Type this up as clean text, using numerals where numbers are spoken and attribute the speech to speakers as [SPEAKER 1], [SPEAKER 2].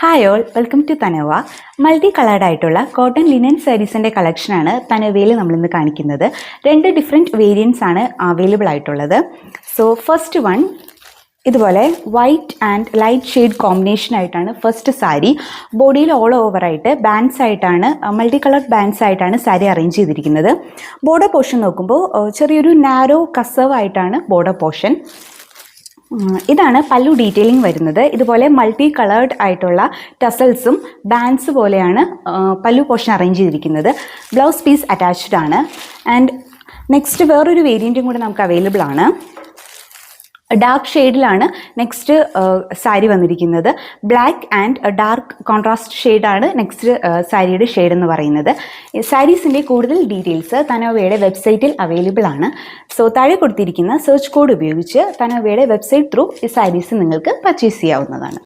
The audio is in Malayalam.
[SPEAKER 1] Hi all, welcome to Tanava. Multi coloured ആയിട്ടുള്ള കോട്ടൺ ലിനൻ സാരീസിൻ്റെ കളക്ഷനാണ് തനവയിൽ നമ്മളിന്ന് കാണിക്കുന്നത്. 2 ഡിഫറെൻറ്റ് വേരിയൻസ് ആണ് അവൈലബിൾ ആയിട്ടുള്ളത്. സോ ഫസ്റ്റ് വൺ ഇതുപോലെ white and light shade combination ആയിട്ടാണ് ഫസ്റ്റ് സാരി. ബോഡിയിൽ ഓൾ ഓവറായിട്ട് ബാൻഡ്സ് ആയിട്ടാണ്, മൾട്ടി കളർഡ് ബാൻഡ്സ് ആയിട്ടാണ് സാരി അറേഞ്ച് ചെയ്തിരിക്കുന്നത്. ബോർഡർ പോർഷൻ നോക്കുമ്പോൾ ചെറിയൊരു നാരോ കസവ് ആയിട്ടാണ് ബോർഡർ പോർഷൻ. ഇതാണ് പല്ലു ഡീറ്റെയിലിംഗ് വരുന്നത്. ഇതുപോലെ മൾട്ടി കളേർഡ് ആയിട്ടുള്ള ടസൽസും ബാൻഡ്സ് പോലെയാണ് പല്ലു പോർഷൻ അറേഞ്ച് ചെയ്തിരിക്കുന്നത്. ബ്ലൗസ് പീസ് അറ്റാച്ച്ഡ് ആണ്. ആൻഡ് നെക്സ്റ്റ് വേറൊരു വേരിയൻറ്റും കൂടെ നമുക്ക് അവൈലബിൾ ആണ്. ഡാർക്ക് ഷെയ്ഡിലാണ് നെക്സ്റ്റ് സാരി വന്നിരിക്കുന്നത്. ബ്ലാക്ക് ആൻഡ് ഡാർക്ക് കോൺട്രാസ്റ്റ് ഷെയ്ഡാണ് നെക്സ്റ്റ് സാരിയുടെ ഷെയ്ഡ് എന്ന് പറയുന്നത്. സാരീസിൻ്റെ കൂടുതൽ ഡീറ്റെയിൽസ് തനവയുടെ വെബ്സൈറ്റിൽ അവൈലബിൾ ആണ്. സോ താഴെ കൊടുത്തിരിക്കുന്ന സെർച്ച് കോഡ് ഉപയോഗിച്ച് തനവയുടെ വെബ്സൈറ്റ് ത്രൂ ഈ സാരീസ് നിങ്ങൾക്ക് പർച്ചേസ് ചെയ്യാവുന്നതാണ്.